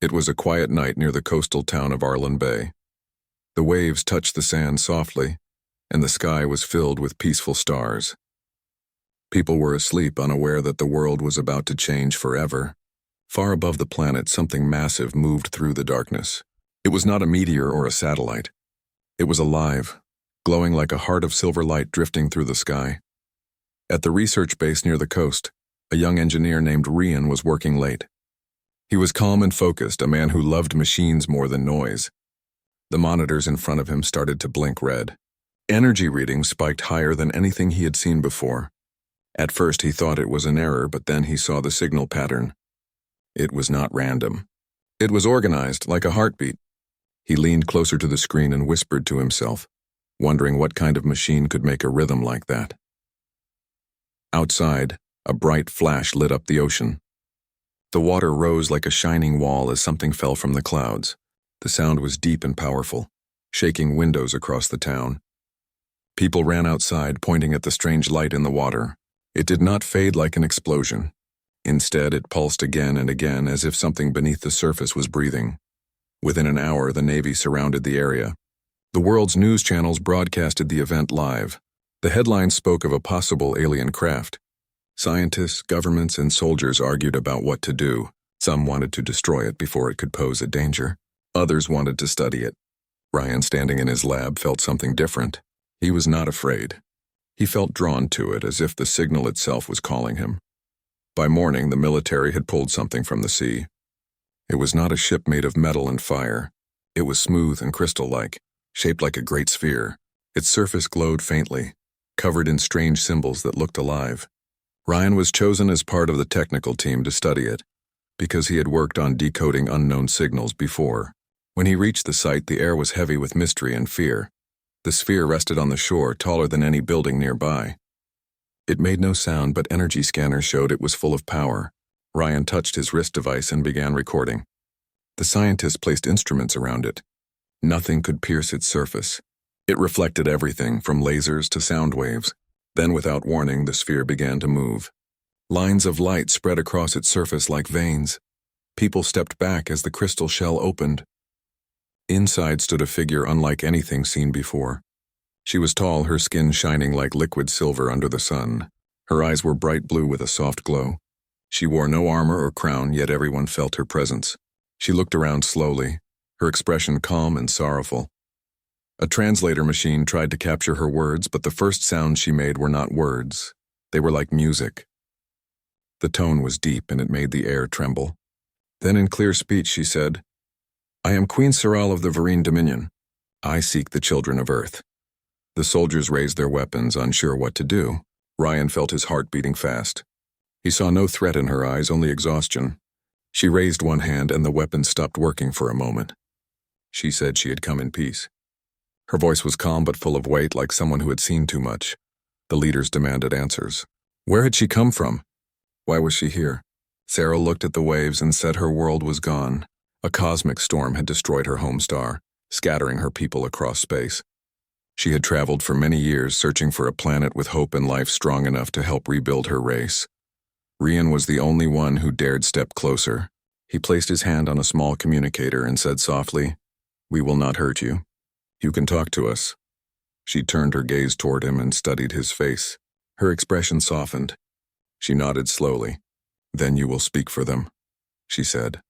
It was a quiet night near the coastal town of Arlen Bay. The waves touched the sand softly, and the sky was filled with peaceful stars. People were asleep, unaware that the world was about to change forever. Far above the planet, something massive moved through the darkness. It was not a meteor or a satellite. It was alive, glowing like a heart of silver light drifting through the sky. At the research base near the coast, a young engineer named Rian was working late. He was calm and focused, a man who loved machines more than noise. The monitors in front of him started to blink red. Energy readings spiked higher than anything he had seen before. At first he thought it was an error, but then he saw the signal pattern. It was not random. It was organized, like a heartbeat. He leaned closer to the screen and whispered to himself, wondering what kind of machine could make a rhythm like that. Outside, a bright flash lit up the ocean. The water rose like a shining wall as something fell from the clouds. The sound was deep and powerful, shaking windows across the town. People ran outside, pointing at the strange light in the water. It did not fade like an explosion. Instead, it pulsed again and again as if something beneath the surface was breathing. Within an hour, the Navy surrounded the area. The world's news channels broadcasted the event live. The headlines spoke of a possible alien craft. Scientists, governments, and soldiers argued about what to do. Some wanted to destroy it before it could pose a danger. Others wanted to study it. Ryan, standing in his lab, felt something different. He was not afraid. He felt drawn to it, as if the signal itself was calling him. By morning, the military had pulled something from the sea. It was not a ship made of metal and fire. It was smooth and crystal-like, shaped like a great sphere. Its surface glowed faintly, covered in strange symbols that looked alive. Ryan was chosen as part of the technical team to study it, because he had worked on decoding unknown signals before. When he reached the site, the air was heavy with mystery and fear. The sphere rested on the shore, taller than any building nearby. It made no sound, but energy scanners showed it was full of power. Ryan touched his wrist device and began recording. The scientists placed instruments around it. Nothing could pierce its surface. It reflected everything, from lasers to sound waves. Then, without warning, the sphere began to move. Lines of light spread across its surface like veins. People stepped back as the crystal shell opened. Inside stood a figure unlike anything seen before. She was tall, her skin shining like liquid silver under the sun. Her eyes were bright blue with a soft glow. She wore no armor or crown, yet everyone felt her presence. She looked around slowly, her expression calm and sorrowful. A translator machine tried to capture her words, but the first sounds she made were not words. They were like music. The tone was deep, and it made the air tremble. Then in clear speech she said, "I am Queen Saral of the Vereen Dominion. I seek the children of Earth." The soldiers raised their weapons, unsure what to do. Ryan felt his heart beating fast. He saw no threat in her eyes, only exhaustion. She raised one hand, and the weapon stopped working for a moment. She said she had come in peace. Her voice was calm but full of weight, like someone who had seen too much. The leaders demanded answers. Where had she come from? Why was she here? Sarah looked at the waves and said her world was gone. A cosmic storm had destroyed her home star, scattering her people across space. She had traveled for many years, searching for a planet with hope and life strong enough to help rebuild her race. Rian was the only one who dared step closer. He placed his hand on a small communicator and said softly, "We will not hurt you. You can talk to us." She turned her gaze toward him and studied his face. Her expression softened. She nodded slowly. "Then you will speak for them," she said.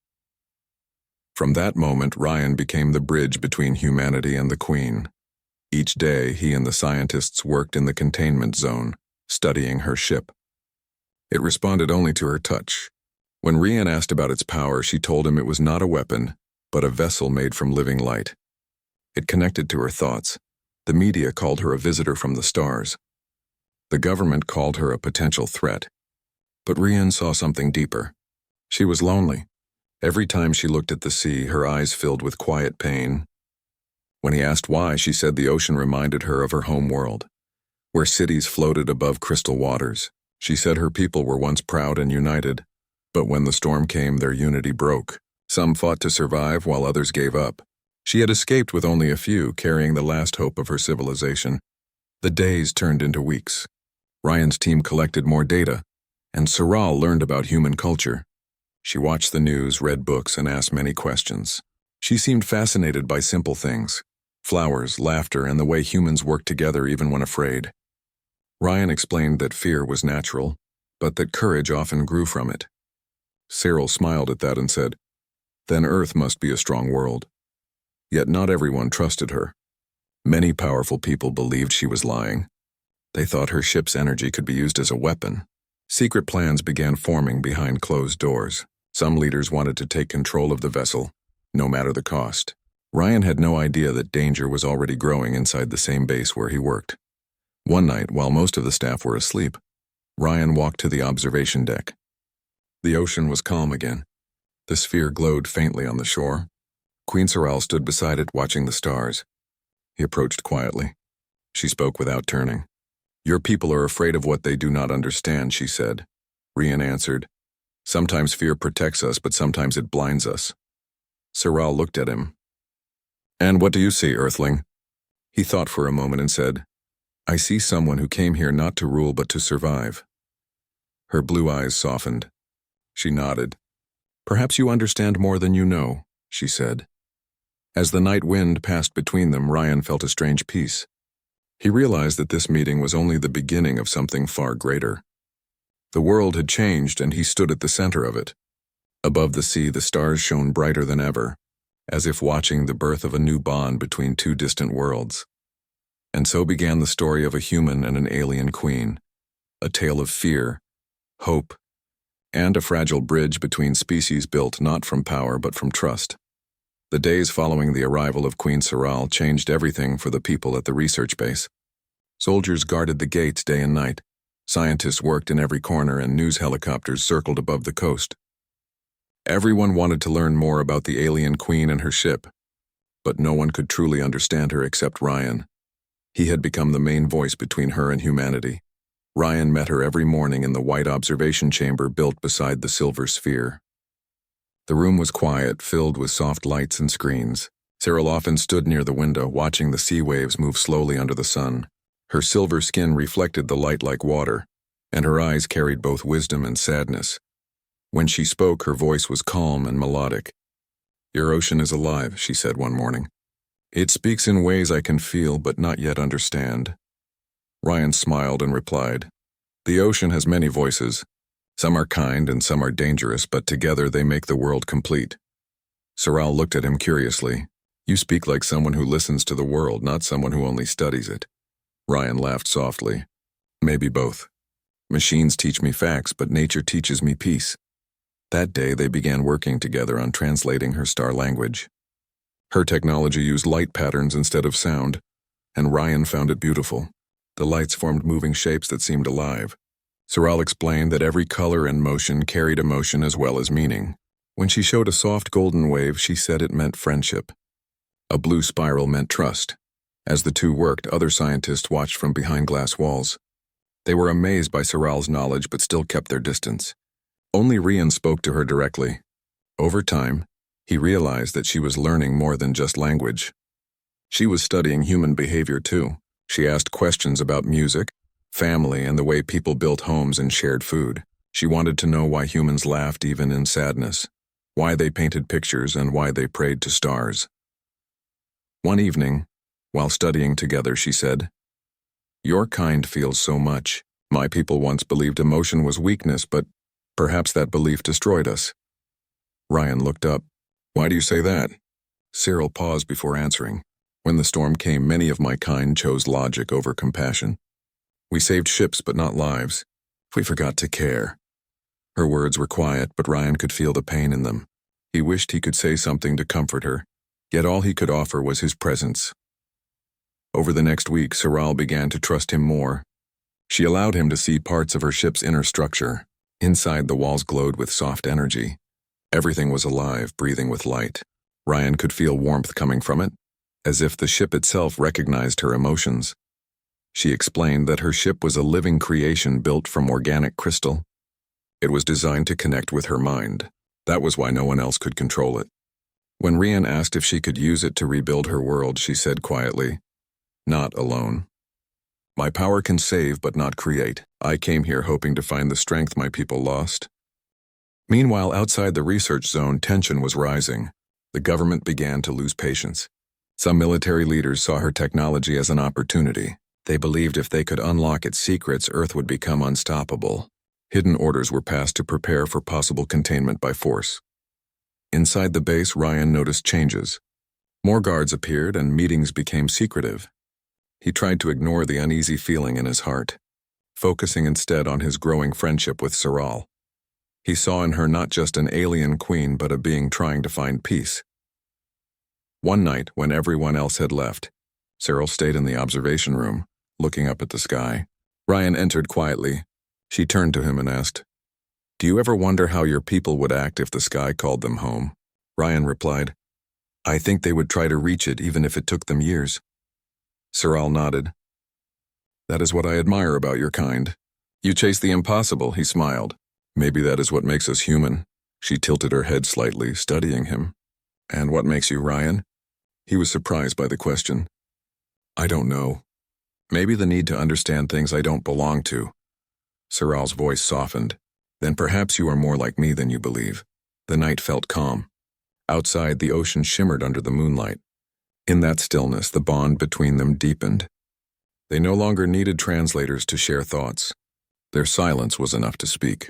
From that moment, Ryan became the bridge between humanity and the Queen. Each day, he and the scientists worked in the containment zone, studying her ship. It responded only to her touch. When Rian asked about its power, she told him it was not a weapon, but a vessel made from living light. It connected to her thoughts. The media called her a visitor from the stars. The government called her a potential threat. But Rian saw something deeper. She was lonely. Every time she looked at the sea, her eyes filled with quiet pain. When he asked why, she said the ocean reminded her of her home world, where cities floated above crystal waters. She said her people were once proud and united, but when the storm came, their unity broke. Some fought to survive while others gave up. She had escaped with only a few, carrying the last hope of her civilization. The days turned into weeks. Ryan's team collected more data, and Saral learned about human culture. She watched the news, read books, and asked many questions. She seemed fascinated by simple things: flowers, laughter, and the way humans work together even when afraid. Ryan explained that fear was natural, but that courage often grew from it. Cyril smiled at that and said, "Then Earth must be a strong world." Yet not everyone trusted her. Many powerful people believed she was lying. They thought her ship's energy could be used as a weapon. Secret plans began forming behind closed doors. Some leaders wanted to take control of the vessel, no matter the cost. Ryan had no idea that danger was already growing inside the same base where he worked. One night, while most of the staff were asleep, Ryan walked to the observation deck. The ocean was calm again. The sphere glowed faintly on the shore. Queen Sorrel stood beside it, watching the stars. He approached quietly. She spoke without turning. "Your people are afraid of what they do not understand," she said. Ryan answered, "Sometimes fear protects us, but sometimes it blinds us." Sorrel looked at him. "And what do you see, Earthling?" He thought for a moment and said, "I see someone who came here not to rule but to survive." Her blue eyes softened. She nodded. "Perhaps you understand more than you know," she said. As the night wind passed between them, Ryan felt a strange peace. He realized that this meeting was only the beginning of something far greater. The world had changed, and he stood at the center of it. Above the sea, the stars shone brighter than ever, as if watching the birth of a new bond between two distant worlds. And so began the story of a human and an alien queen, a tale of fear, hope, and a fragile bridge between species built not from power but from trust. The days following the arrival of Queen Sorrel changed everything for the people at the research base. Soldiers guarded the gates day and night. Scientists worked in every corner, and news helicopters circled above the coast. Everyone wanted to learn more about the alien queen and her ship, but no one could truly understand her except Ryan. He had become the main voice between her and humanity. Ryan met her every morning in the white observation chamber built beside the silver sphere. The room was quiet, filled with soft lights and screens. Cyril often stood near the window, watching the sea waves move slowly under the sun. Her silver skin reflected the light like water, and her eyes carried both wisdom and sadness. When she spoke, her voice was calm and melodic. "Your ocean is alive," she said one morning. "It speaks in ways I can feel but not yet understand." Ryan smiled and replied, "The ocean has many voices. Some are kind and some are dangerous, but together they make the world complete." Sorrel looked at him curiously. "You speak like someone who listens to the world, not someone who only studies it." Ryan laughed softly. "Maybe both. Machines teach me facts, but nature teaches me peace." That day they began working together on translating her star language. Her technology used light patterns instead of sound, and Ryan found it beautiful. The lights formed moving shapes that seemed alive. Sorrel explained that every color and motion carried emotion as well as meaning. When she showed a soft golden wave, she said it meant friendship. A blue spiral meant trust. As the two worked, other scientists watched from behind glass walls. They were amazed by Sorrel's knowledge but still kept their distance. Only Ryan spoke to her directly. Over time, he realized that she was learning more than just language. She was studying human behavior too. She asked questions about music, family, and the way people built homes and shared food. She wanted to know why humans laughed even in sadness, why they painted pictures, and why they prayed to stars. One evening, while studying together, she said, "Your kind feels so much. My people once believed emotion was weakness, but perhaps that belief destroyed us." Ryan looked up. "Why do you say that?" Cyril paused before answering. "When the storm came, many of my kind chose logic over compassion. We saved ships but not lives. We forgot to care." Her words were quiet, but Ryan could feel the pain in them. He wished he could say something to comfort her, yet all he could offer was his presence. Over the next week, Sorrel began to trust him more. She allowed him to see parts of her ship's inner structure. Inside, the walls glowed with soft energy. Everything was alive, breathing with light. Ryan could feel warmth coming from it, as if the ship itself recognized her emotions. She explained that her ship was a living creation built from organic crystal. It was designed to connect with her mind. That was why no one else could control it. When Ryan asked if she could use it to rebuild her world, she said quietly, "Not alone. My power can save but not create. I came here hoping to find the strength my people lost, Meanwhile, outside the research zone, tension was rising. The government began to lose patience. Some military leaders saw her technology as an opportunity. They believed if they could unlock its secrets, Earth would become unstoppable. Hidden orders were passed to prepare for possible containment by force. Inside the base, Ryan noticed changes. More guards appeared and meetings became secretive. He tried to ignore the uneasy feeling in his heart, focusing instead on his growing friendship with Saral. He saw in her not just an alien queen but a being trying to find peace. One night, when everyone else had left, Saral stayed in the observation room, looking up at the sky. Ryan entered quietly. She turned to him and asked, "Do you ever wonder how your people would act if the sky called them home?" Ryan replied, "I think they would try to reach it even if it took them years." Saral nodded. "That is what I admire about your kind. You chase the impossible," he smiled. "Maybe that is what makes us human." She tilted her head slightly, studying him. "And what makes you Ryan?" He was surprised by the question. "I don't know. Maybe the need to understand things I don't belong to." Saral's voice softened. "Then perhaps you are more like me than you believe." The night felt calm. Outside, the ocean shimmered under the moonlight. In that stillness, the bond between them deepened. They no longer needed translators to share thoughts. Their silence was enough to speak.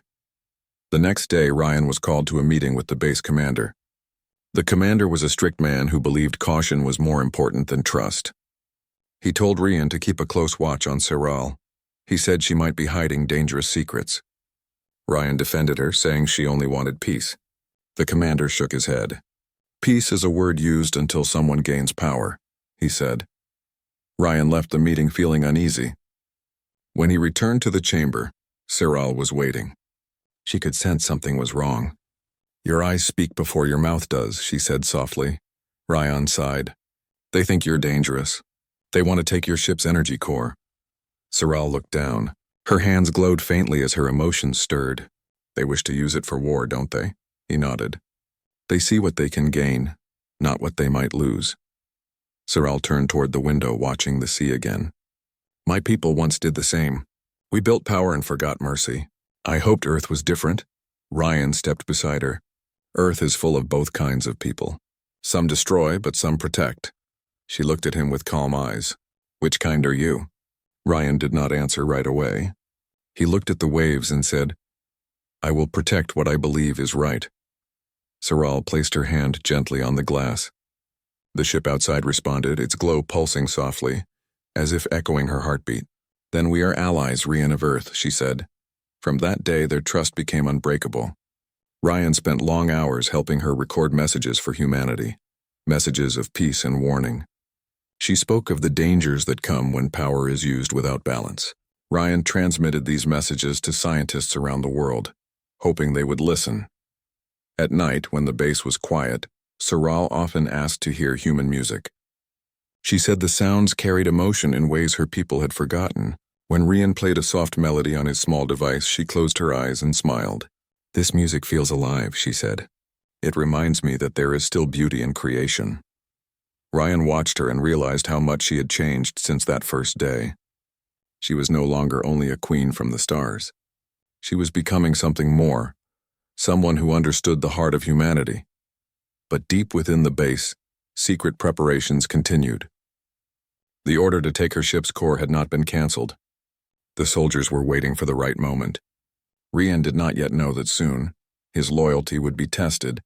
The next day, Ryan was called to a meeting with the base commander. The commander was a strict man who believed caution was more important than trust. He told Ryan to keep a close watch on Saral. He said she might be hiding dangerous secrets. Ryan defended her, saying she only wanted peace. The commander shook his head. "Peace is a word used until someone gains power," he said. Ryan left the meeting feeling uneasy. When he returned to the chamber, Saral was waiting. She could sense something was wrong. "Your eyes speak before your mouth does," she said softly. Ryan sighed. "They think you're dangerous. They want to take your ship's energy core." Saral looked down. Her hands glowed faintly as her emotions stirred. "They wish to use it for war, don't they?" He nodded. "They see what they can gain, not what they might lose." Saral turned toward the window, watching the sea again. "My people once did the same. We built power and forgot mercy. I hoped Earth was different." Ryan stepped beside her. "Earth is full of both kinds of people. Some destroy, but some protect." She looked at him with calm eyes. "Which kind are you?" Ryan did not answer right away. He looked at the waves and said, "I will protect what I believe is right." Saral placed her hand gently on the glass. The ship outside responded, its glow pulsing softly, as if echoing her heartbeat. "Then we are allies, Ryan of Earth," she said. From that day, their trust became unbreakable. Ryan spent long hours helping her record messages for humanity, messages of peace and warning. She spoke of the dangers that come when power is used without balance. Ryan transmitted these messages to scientists around the world, hoping they would listen. At night, when the base was quiet, Saral often asked to hear human music. She said the sounds carried emotion in ways her people had forgotten. When Ryan played a soft melody on his small device, she closed her eyes and smiled. "This music feels alive," she said. "It reminds me that there is still beauty in creation." Ryan watched her and realized how much she had changed since that first day. She was no longer only a queen from the stars. She was becoming something more, someone who understood the heart of humanity. But deep within the base, secret preparations continued. The order to take her ship's core had not been canceled. The soldiers were waiting for the right moment. Ryan did not yet know that soon, his loyalty would be tested,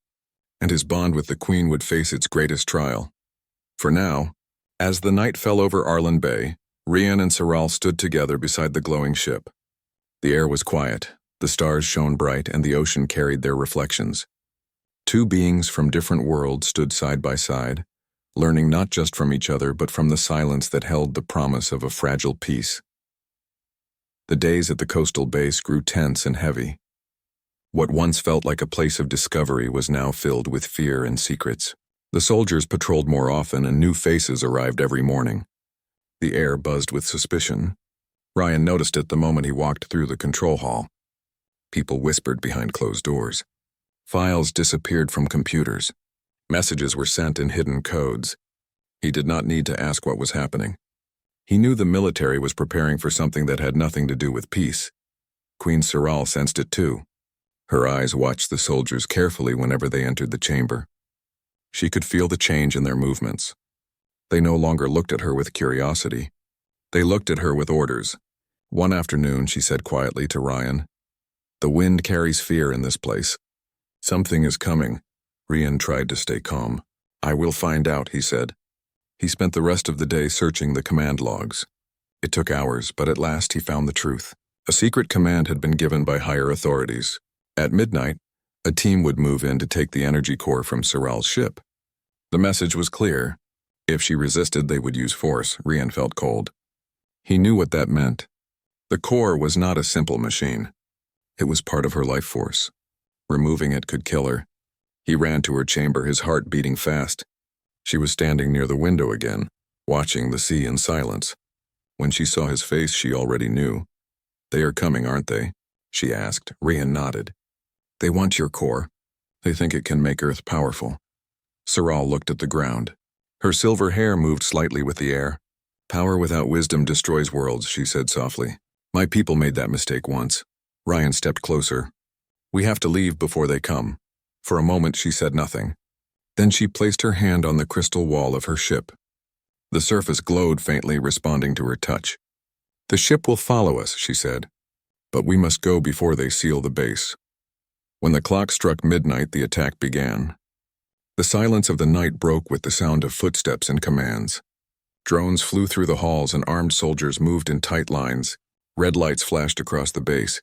and his bond with the Queen would face its greatest trial. For now, as the night fell over Arlen Bay, Ryan and Saral stood together beside the glowing ship. The air was quiet, the stars shone bright, and the ocean carried their reflections. Two beings from different worlds stood side by side, learning not just from each other but from the silence that held the promise of a fragile peace. The days at the coastal base grew tense and heavy. What once felt like a place of discovery was now filled with fear and secrets. The soldiers patrolled more often and new faces arrived every morning. The air buzzed with suspicion. Ryan noticed it the moment he walked through the control hall. People whispered behind closed doors. Files disappeared from computers. Messages were sent in hidden codes. He did not need to ask what was happening. He knew the military was preparing for something that had nothing to do with peace. Queen Saral sensed it too. Her eyes watched the soldiers carefully whenever they entered the chamber. She could feel the change in their movements. They no longer looked at her with curiosity. They looked at her with orders. One afternoon, she said quietly to Ryan, "The wind carries fear in this place. Something is coming." Ryan tried to stay calm. "I will find out," he said. He spent the rest of the day searching the command logs. It took hours, but at last he found the truth. A secret command had been given by higher authorities. At midnight, a team would move in to take the energy core from Soral's ship. The message was clear. If she resisted, they would use force. Ryan felt cold. He knew what that meant. The core was not a simple machine. It was part of her life force. Removing it could kill her. He ran to her chamber, his heart beating fast. She was standing near the window again, watching the sea in silence. When she saw his face, she already knew. "They are coming, aren't they?" she asked. Ryan nodded. "They want your core. They think it can make Earth powerful." Soral looked at the ground. Her silver hair moved slightly with the air. "Power without wisdom destroys worlds," she said softly. "My people made that mistake once." Ryan stepped closer. "We have to leave before they come." For a moment she said nothing. Then she placed her hand on the crystal wall of her ship. The surface glowed faintly, responding to her touch. "The ship will follow us," she said. "But we must go before they seal the base." When the clock struck midnight, the attack began. The silence of the night broke with the sound of footsteps and commands. Drones flew through the halls and armed soldiers moved in tight lines. Red lights flashed across the base.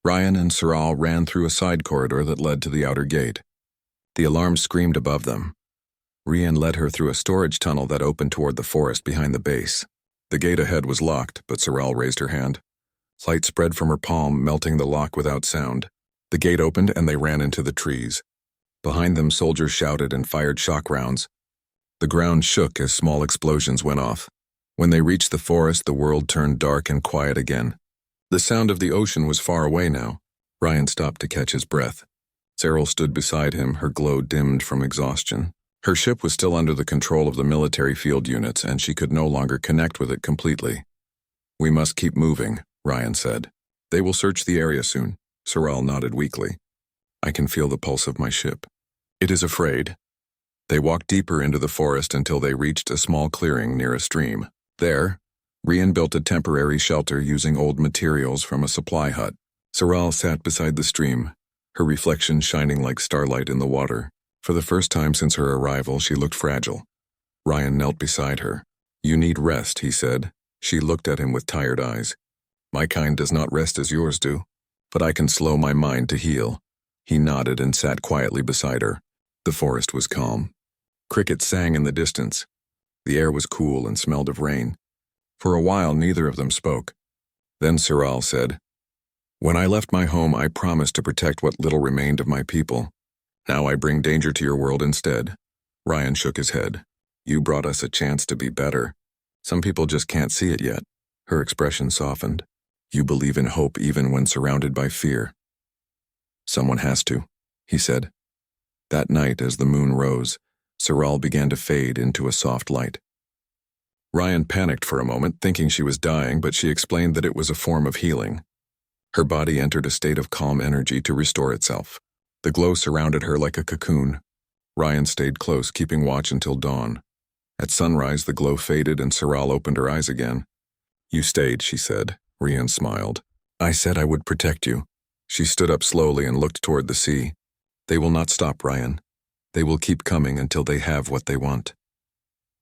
Ryan and Soral ran through a side corridor that led to the outer gate. The alarm screamed above them. Ryan led her through a storage tunnel that opened toward the forest behind the base. The gate ahead was locked, but Soral raised her hand. Light spread from her palm, melting the lock without sound. The gate opened and they ran into the trees. Behind them, soldiers shouted and fired shock rounds. The ground shook as small explosions went off. When they reached the forest, the world turned dark and quiet again. The sound of the ocean was far away now. Ryan stopped to catch his breath. Cyril stood beside him, her glow dimmed from exhaustion. Her ship was still under the control of the military field units, and she could no longer connect with it completely. "We must keep moving," Ryan said. "They will search the area soon." Soral nodded weakly. "I can feel the pulse of my ship. It is afraid." They walked deeper into the forest until they reached a small clearing near a stream. There, Ryan built a temporary shelter using old materials from a supply hut. Soral sat beside the stream, her reflection shining like starlight in the water. For the first time since her arrival, she looked fragile. Ryan knelt beside her. "You need rest," he said. She looked at him with tired eyes. "My kind does not rest as yours do, but I can slow my mind to heal." He nodded and sat quietly beside her. The forest was calm. Crickets sang in the distance. The air was cool and smelled of rain. For a while, neither of them spoke. Then Soral said, "When I left my home, I promised to protect what little remained of my people. Now I bring danger to your world instead." Ryan shook his head. "You brought us a chance to be better. Some people just can't see it yet." Her expression softened. "You believe in hope even when surrounded by fear." "Someone has to," he said. That night, as the moon rose, Soral began to fade into a soft light. Ryan panicked for a moment, thinking she was dying, but she explained that it was a form of healing. Her body entered a state of calm energy to restore itself. The glow surrounded her like a cocoon. Ryan stayed close, keeping watch until dawn. At sunrise, the glow faded and Soral opened her eyes again. "You stayed," she said. Ryan smiled. "I said I would protect you." She stood up slowly and looked toward the sea. "They will not stop, Ryan. They will keep coming until they have what they want."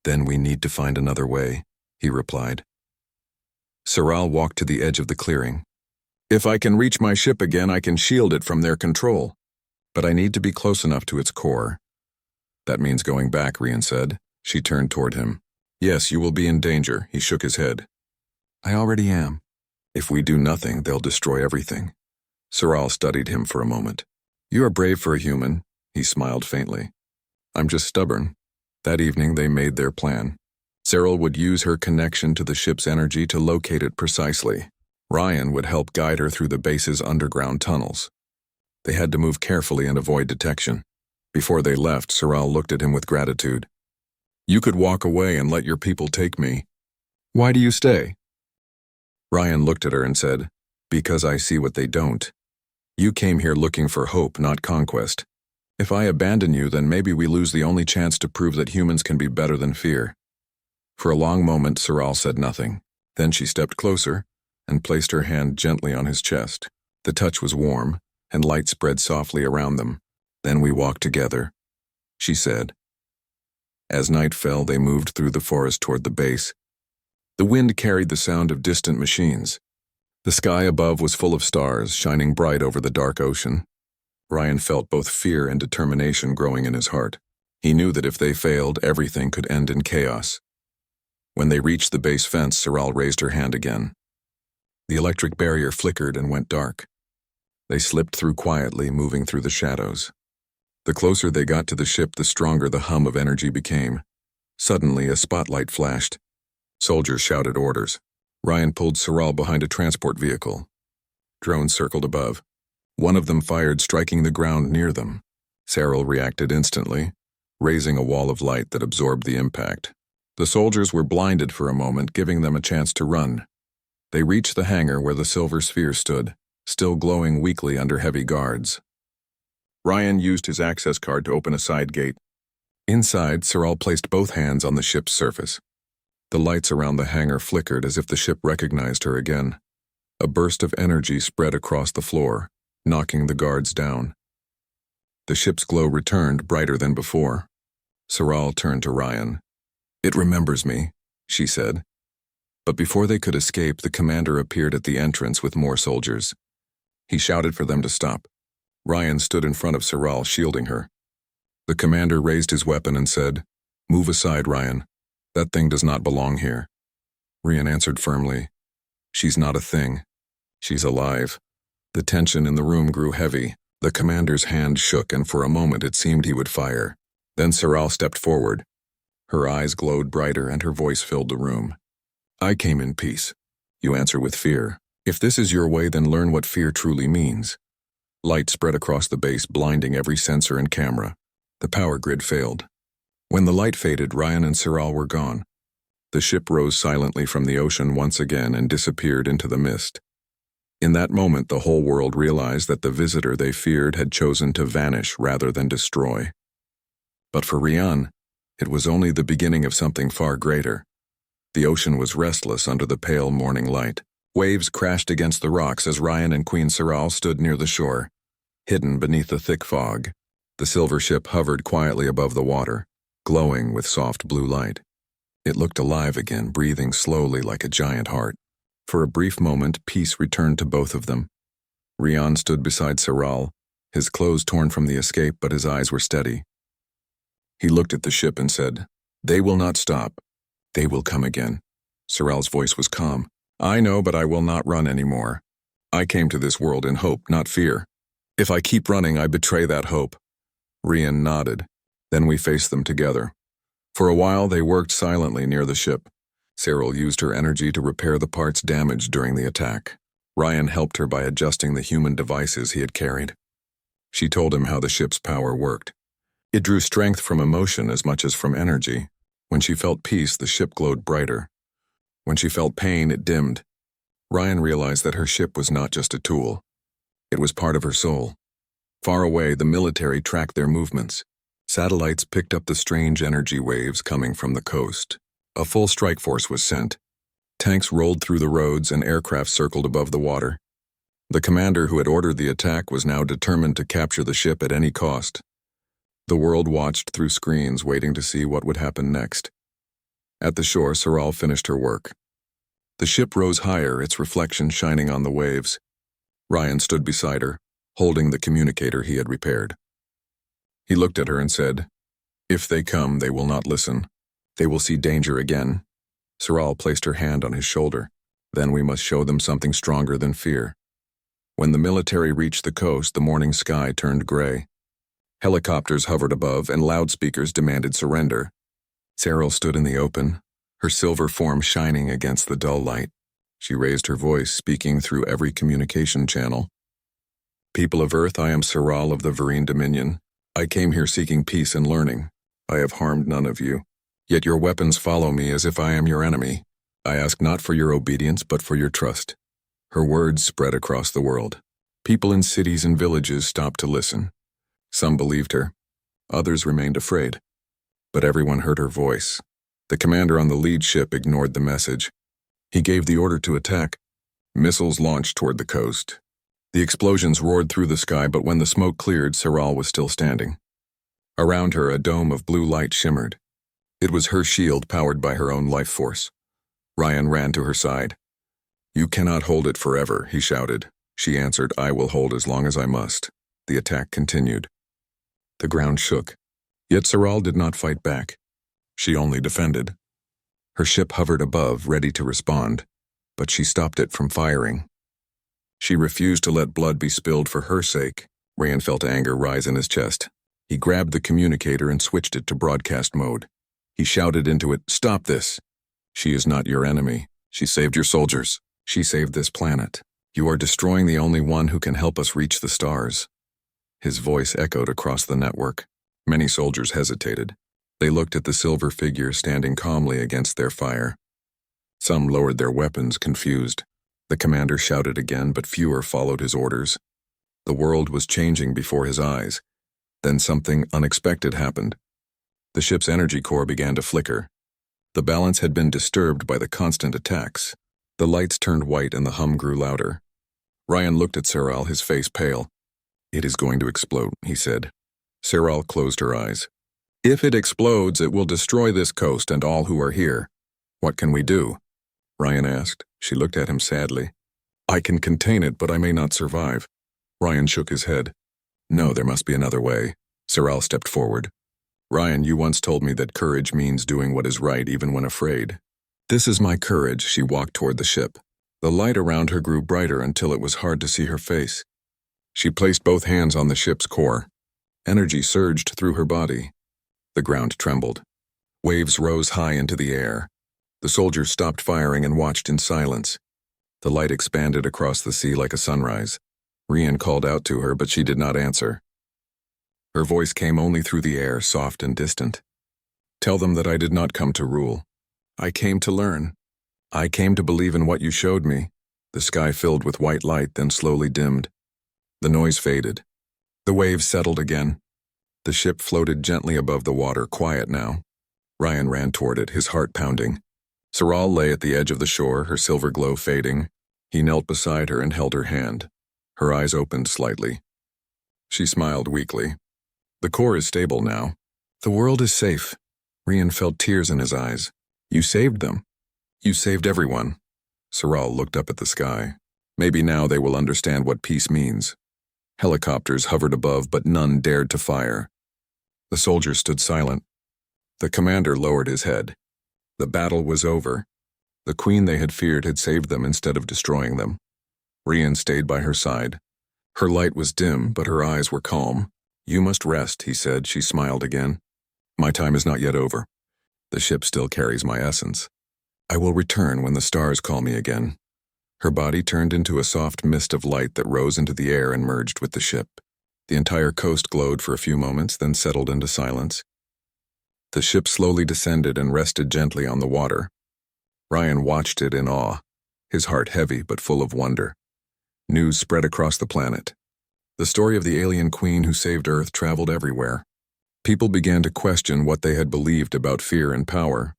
"Then we need to find another way," he replied. Soral walked to the edge of the clearing. "If I can reach my ship again, I can shield it from their control. But I need to be close enough to its core." "That means going back," Ryan said. She turned toward him. "Yes, you will be in danger," he shook his head. "I already am. If we do nothing, they'll destroy everything." Soral studied him for a moment. "You are brave for a human," he smiled faintly. "I'm just stubborn." That evening they made their plan. Cyril would use her connection to the ship's energy to locate it precisely. Ryan would help guide her through the base's underground tunnels. They had to move carefully and avoid detection. Before they left, Soral looked at him with gratitude. "You could walk away and let your people take me. Why do you stay?" Ryan looked at her and said, "Because I see what they don't." You came here looking for hope, not conquest. If I abandon you, then maybe we lose the only chance to prove that humans can be better than fear." For a long moment, Saral said nothing. Then she stepped closer and placed her hand gently on his chest. The touch was warm, and light spread softly around them. "Then we walked together," she said. As night fell, they moved through the forest toward the base. The wind carried the sound of distant machines. The sky above was full of stars, shining bright over the dark ocean. Ryan felt both fear and determination growing in his heart. He knew that if they failed, everything could end in chaos. When they reached the base fence, Saral raised her hand again. The electric barrier flickered and went dark. They slipped through quietly, moving through the shadows. The closer they got to the ship, the stronger the hum of energy became. Suddenly, a spotlight flashed. Soldiers shouted orders. Ryan pulled Saral behind a transport vehicle. Drones circled above. One of them fired, striking the ground near them. Saral reacted instantly, raising a wall of light that absorbed the impact. The soldiers were blinded for a moment, giving them a chance to run. They reached the hangar where the silver sphere stood, still glowing weakly under heavy guards. Ryan used his access card to open a side gate. Inside, Saral placed both hands on the ship's surface. The lights around the hangar flickered as if the ship recognized her again. A burst of energy spread across the floor, knocking the guards down. The ship's glow returned, brighter than before. Saral turned to Ryan. "It remembers me," she said. But before they could escape, the commander appeared at the entrance with more soldiers. He shouted for them to stop. Ryan stood in front of Saral, shielding her. The commander raised his weapon and said, "Move aside, Ryan. That thing does not belong here." Ryan answered firmly, "She's not a thing. She's alive." The tension in the room grew heavy. The commander's hand shook, and for a moment it seemed he would fire. Then Saral stepped forward. Her eyes glowed brighter and her voice filled the room. "I came in peace. You answer with fear. If this is your way, then learn what fear truly means." Light spread across the base, blinding every sensor and camera. The power grid failed. When the light faded, Ryan and Saral were gone. The ship rose silently from the ocean once again and disappeared into the mist. In that moment, the whole world realized that the visitor they feared had chosen to vanish rather than destroy. But for Ryan, it was only the beginning of something far greater. The ocean was restless under the pale morning light. Waves crashed against the rocks as Ryan and Queen Saral stood near the shore. Hidden beneath the thick fog, the silver ship hovered quietly above the water, glowing with soft blue light. It looked alive again, breathing slowly like a giant heart. For a brief moment, peace returned to both of them. Ryan stood beside Saral, his clothes torn from the escape, but his eyes were steady. He looked at the ship and said, "They will not stop. They will come again." Saral's voice was calm. "I know, but I will not run anymore. I came to this world in hope, not fear. If I keep running, I betray that hope." Ryan nodded. Then we faced them together. For a while, they worked silently near the ship. Saral used her energy to repair the parts damaged during the attack. Ryan helped her by adjusting the human devices he had carried. She told him how the ship's power worked. It drew strength from emotion as much as from energy. When she felt peace, the ship glowed brighter. When she felt pain, it dimmed. Ryan realized that her ship was not just a tool. It was part of her soul. Far away, the military tracked their movements. Satellites picked up the strange energy waves coming from the coast. A full strike force was sent. Tanks rolled through the roads and aircraft circled above the water. The commander who had ordered the attack was now determined to capture the ship at any cost. The world watched through screens, waiting to see what would happen next. At the shore, Saral finished her work. The ship rose higher, its reflection shining on the waves. Ryan stood beside her, holding the communicator he had repaired. He looked at her and said, "If they come, they will not listen. They will see danger again." Saral placed her hand on his shoulder. "Then we must show them something stronger than fear." When the military reached the coast, the morning sky turned gray. Helicopters hovered above and loudspeakers demanded surrender. Saral stood in the open, her silver form shining against the dull light. She raised her voice, speaking through every communication channel. "People of Earth, I am Saral of the Vereen Dominion. I came here seeking peace and learning. I have harmed none of you. Yet your weapons follow me as if I am your enemy. I ask not for your obedience, but for your trust." Her words spread across the world. People in cities and villages stopped to listen. Some believed her. Others remained afraid. But everyone heard her voice. The commander on the lead ship ignored the message. He gave the order to attack. Missiles launched toward the coast. The explosions roared through the sky, but when the smoke cleared, Saral was still standing. Around her, a dome of blue light shimmered. It was her shield powered by her own life force. Ryan ran to her side. "You cannot hold it forever," he shouted. She answered, "I will hold as long as I must." The attack continued. The ground shook. Yet Saral did not fight back. She only defended. Her ship hovered above, ready to respond, but she stopped it from firing. She refused to let blood be spilled for her sake. Ryan felt anger rise in his chest. He grabbed the communicator and switched it to broadcast mode. He shouted into it, "Stop this! She is not your enemy. She saved your soldiers. She saved this planet. You are destroying the only one who can help us reach the stars." His voice echoed across the network. Many soldiers hesitated. They looked at the silver figure standing calmly against their fire. Some lowered their weapons, confused. The commander shouted again, but fewer followed his orders. The world was changing before his eyes. Then something unexpected happened. The ship's energy core began to flicker. The balance had been disturbed by the constant attacks. The lights turned white and the hum grew louder. Ryan looked at Saral, his face pale. "It is going to explode," he said. Saral closed her eyes. "If it explodes, it will destroy this coast and all who are here. What can we do?" Ryan asked. She looked at him sadly. "I can contain it, but I may not survive." Ryan shook his head. "No, there must be another way." Saral stepped forward. "Ryan, you once told me that courage means doing what is right even when afraid. This is my courage." She walked toward the ship. The light around her grew brighter until it was hard to see her face. She placed both hands on the ship's core. Energy surged through her body. The ground trembled. Waves rose high into the air. The soldiers stopped firing and watched in silence. The light expanded across the sea like a sunrise. Ryan called out to her, but she did not answer. Her voice came only through the air, soft and distant. "Tell them that I did not come to rule. I came to learn. I came to believe in what you showed me." The sky filled with white light, then slowly dimmed. The noise faded. The waves settled again. The ship floated gently above the water, quiet now. Ryan ran toward it, his heart pounding. Saral lay at the edge of the shore, her silver glow fading. He knelt beside her and held her hand. Her eyes opened slightly. She smiled weakly. "The core is stable now. The world is safe." Ryan felt tears in his eyes. "You saved them. You saved everyone." Saral looked up at the sky. Maybe now they will understand what peace means. Helicopters hovered above, but none dared to fire. The soldiers stood silent. The commander lowered his head. The battle was over. The queen they had feared had saved them instead of destroying them. Ryan stayed by her side. Her light was dim, but her eyes were calm. "You must rest," he said. She smiled again. "My time is not yet over. The ship still carries my essence. I will return when the stars call me again." Her body turned into a soft mist of light that rose into the air and merged with the ship. The entire coast glowed for a few moments, then settled into silence. The ship slowly descended and rested gently on the water. Ryan watched it in awe, his heart heavy but full of wonder. News spread across the planet. The story of the alien queen who saved Earth traveled everywhere. People began to question what they had believed about fear and power.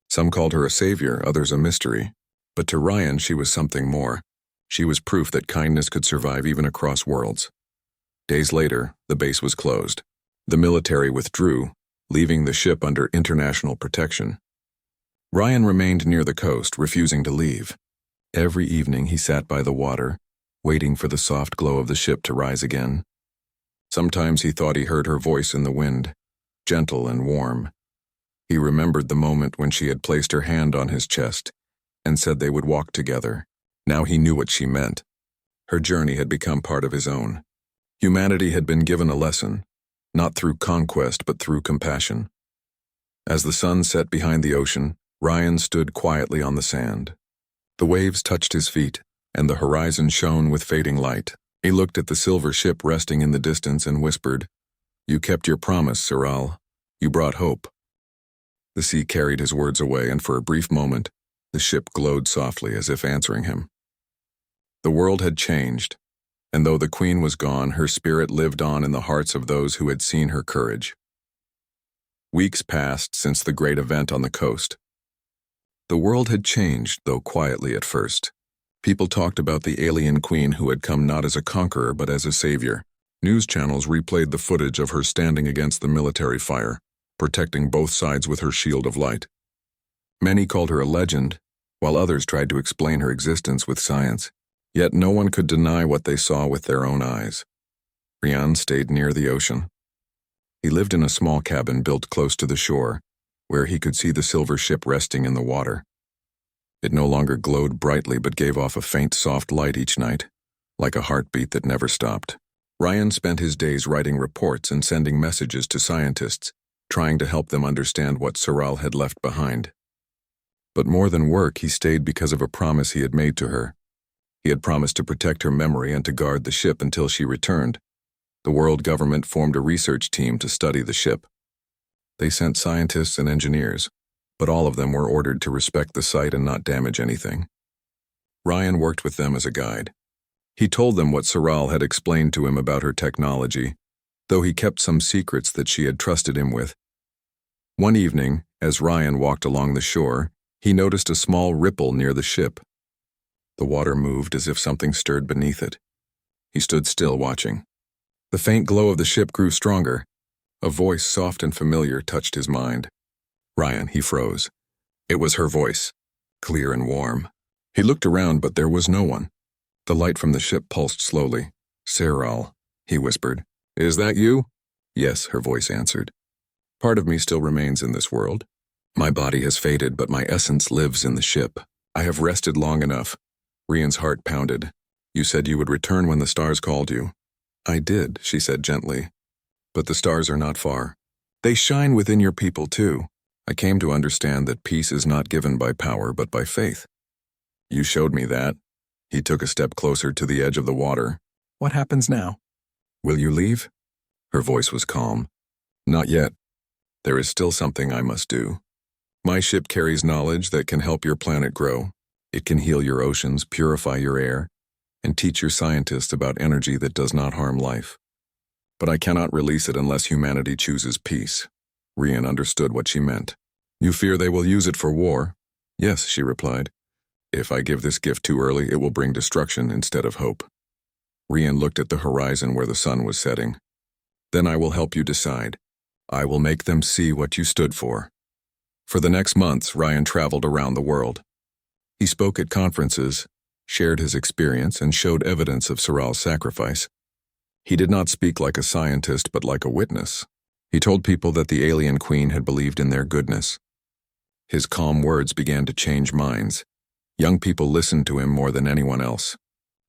Some called her a savior, others a mystery. But to Ryan, she was something more. She was proof that kindness could survive even across worlds. Days later, the base was closed. The military withdrew, leaving the ship under international protection. Ryan remained near the coast, refusing to leave. Every evening he sat by the water, waiting for the soft glow of the ship to rise again. Sometimes he thought he heard her voice in the wind, gentle and warm. He remembered the moment when she had placed her hand on his chest and said they would walk together. Now he knew what she meant. Her journey had become part of his own. Humanity had been given a lesson, not through conquest but through compassion. As the sun set behind the ocean, Ryan stood quietly on the sand. The waves touched his feet, and the horizon shone with fading light. He looked at the silver ship resting in the distance and whispered, "You kept your promise, Saral. You brought hope." The sea carried his words away, and for a brief moment, the ship glowed softly as if answering him. The world had changed. And though the queen was gone, her spirit lived on in the hearts of those who had seen her courage. Weeks passed since the great event on the coast. The world had changed, though quietly at first. People talked about the alien queen who had come not as a conqueror but as a savior. News channels replayed the footage of her standing against the military fire, protecting both sides with her shield of light. Many called her a legend, while others tried to explain her existence with science. Yet no one could deny what they saw with their own eyes. Ryan stayed near the ocean. He lived in a small cabin built close to the shore, where he could see the silver ship resting in the water. It no longer glowed brightly but gave off a faint, soft light each night, like a heartbeat that never stopped. Ryan spent his days writing reports and sending messages to scientists, trying to help them understand what Saral had left behind. But more than work, he stayed because of a promise he had made to her. He had promised to protect her memory and to guard the ship until she returned. The world government formed a research team to study the ship. They sent scientists and engineers, but all of them were ordered to respect the site and not damage anything. Ryan worked with them as a guide. He told them what Saral had explained to him about her technology, though he kept some secrets that she had trusted him with. One evening, as Ryan walked along the shore, he noticed a small ripple near the ship. The water moved as if something stirred beneath it. He stood still, watching. The faint glow of the ship grew stronger. A voice, soft and familiar, touched his mind. Ryan, he froze. It was her voice, clear and warm. He looked around, but there was no one. The light from the ship pulsed slowly. Saral, he whispered. Is that you? Yes, her voice answered. Part of me still remains in this world. My body has faded, but my essence lives in the ship. I have rested long enough. Ryan's heart pounded. You said you would return when the stars called you. I did, she said gently. But the stars are not far. They shine within your people too. I came to understand that peace is not given by power, but by faith. You showed me that. He took a step closer to the edge of the water. What happens now? Will you leave? Her voice was calm. Not yet. There is still something I must do. My ship carries knowledge that can help your planet grow. It can heal your oceans, purify your air, and teach your scientists about energy that does not harm life. But I cannot release it unless humanity chooses peace. Ryan understood what she meant. You fear they will use it for war? Yes, she replied. If I give this gift too early, it will bring destruction instead of hope. Ryan looked at the horizon where the sun was setting. Then I will help you decide. I will make them see what you stood for. For the next months, Ryan traveled around the world. He spoke at conferences, shared his experience, and showed evidence of Saral's sacrifice. He did not speak like a scientist, but like a witness. He told people that the alien queen had believed in their goodness. His calm words began to change minds. Young people listened to him more than anyone else.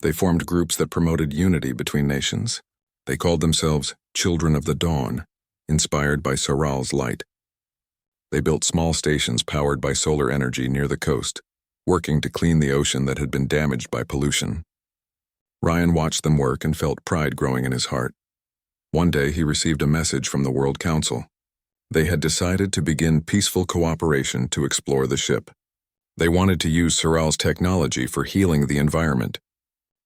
They formed groups that promoted unity between nations. They called themselves Children of the Dawn, inspired by Saral's light. They built small stations powered by solar energy near the coast, working to clean the ocean that had been damaged by pollution. Ryan watched them work and felt pride growing in his heart. One day he received a message from the World Council. They had decided to begin peaceful cooperation to explore the ship. They wanted to use Saral's technology for healing the environment.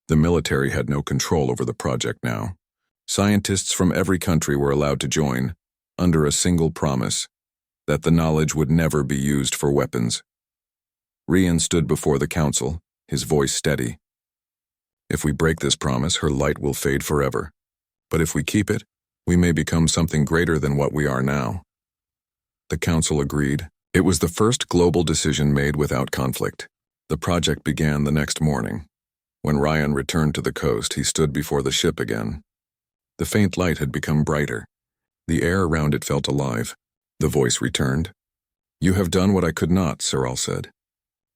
The military had no control over the project now. Scientists from every country were allowed to join, under a single promise, that the knowledge would never be used for weapons. Ryan stood before the council, his voice steady. If we break this promise, her light will fade forever. But if we keep it, we may become something greater than what we are now. The council agreed. It was the first global decision made without conflict. The project began the next morning. When Ryan returned to the coast, he stood before the ship again. The faint light had become brighter. The air around it felt alive. The voice returned. You have done what I could not, Saral said.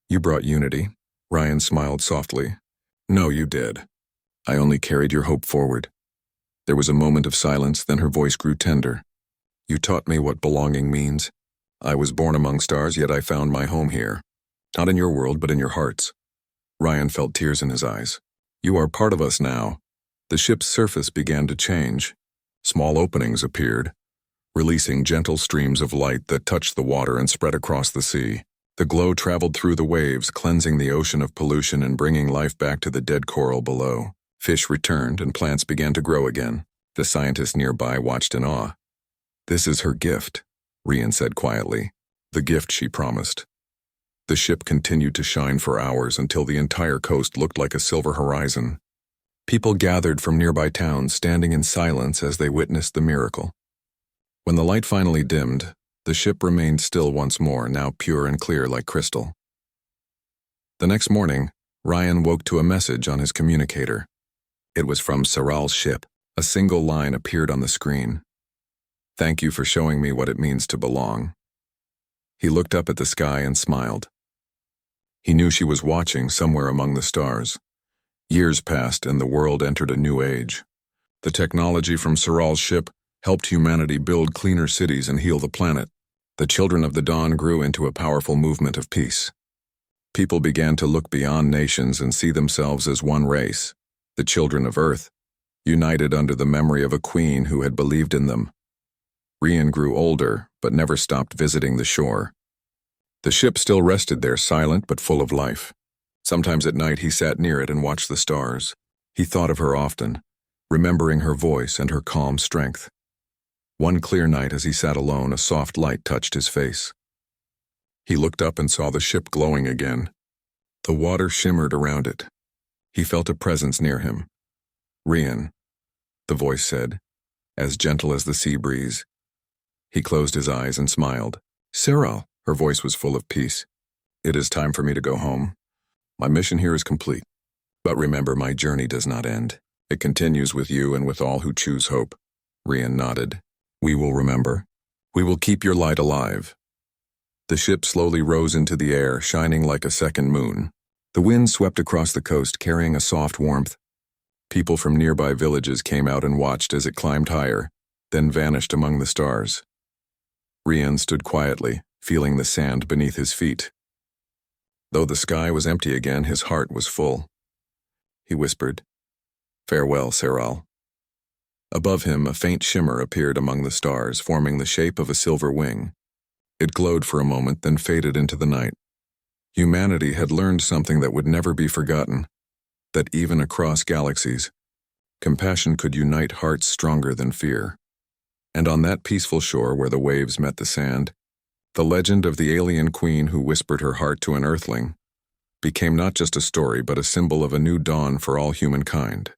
You brought unity. Ryan smiled softly. No, you did. I only carried your hope forward. There was a moment of silence, then her voice grew tender. You taught me what belonging means. I was born among stars, yet I found my home here. Not in your world, but in your hearts. Ryan felt tears in his eyes. You are part of us now. The ship's surface began to change. Small openings appeared, releasing gentle streams of light that touched the water and spread across the sea. The glow traveled through the waves, cleansing the ocean of pollution and bringing life back to the dead coral below. Fish returned and plants began to grow again. The scientists nearby watched in awe. "This is her gift," Rian said quietly. "The gift she promised." The ship continued to shine for hours until the entire coast looked like a silver horizon. People gathered from nearby towns, standing in silence as they witnessed the miracle. When the light finally dimmed, the ship remained still once more, now pure and clear like crystal. The next morning, Ryan woke to a message on his communicator. It was from Saral's ship. A single line appeared on the screen. "Thank you for showing me what it means to belong." He looked up at the sky and smiled. He knew she was watching somewhere among the stars. Years passed and the world entered a new age. The technology from Saral's ship helped humanity build cleaner cities and heal the planet. The Children of the Dawn grew into a powerful movement of peace. People began to look beyond nations and see themselves as one race, the children of Earth, united under the memory of a queen who had believed in them. Rian grew older, but never stopped visiting the shore. The ship still rested there, silent but full of life. Sometimes at night he sat near it and watched the stars. He thought of her often, remembering her voice and her calm strength. One clear night as he sat alone, a soft light touched his face. He looked up and saw the ship glowing again. The water shimmered around it. He felt a presence near him. "Rian," the voice said, as gentle as the sea breeze. He closed his eyes and smiled. "Saral," her voice was full of peace. "It is time for me to go home. My mission here is complete. But remember, my journey does not end. It continues with you and with all who choose hope." Rian nodded. "We will remember. We will keep your light alive." The ship slowly rose into the air, shining like a second moon. The wind swept across the coast, carrying a soft warmth. People from nearby villages came out and watched as it climbed higher, then vanished among the stars. Rian stood quietly, feeling the sand beneath his feet. Though the sky was empty again, his heart was full. He whispered, "Farewell, Saral." Above him, a faint shimmer appeared among the stars, forming the shape of a silver wing. It glowed for a moment, then faded into the night. Humanity had learned something that would never be forgotten, that even across galaxies, compassion could unite hearts stronger than fear. And on that peaceful shore where the waves met the sand, the legend of the alien queen who whispered her heart to an Earthling became not just a story but a symbol of a new dawn for all humankind.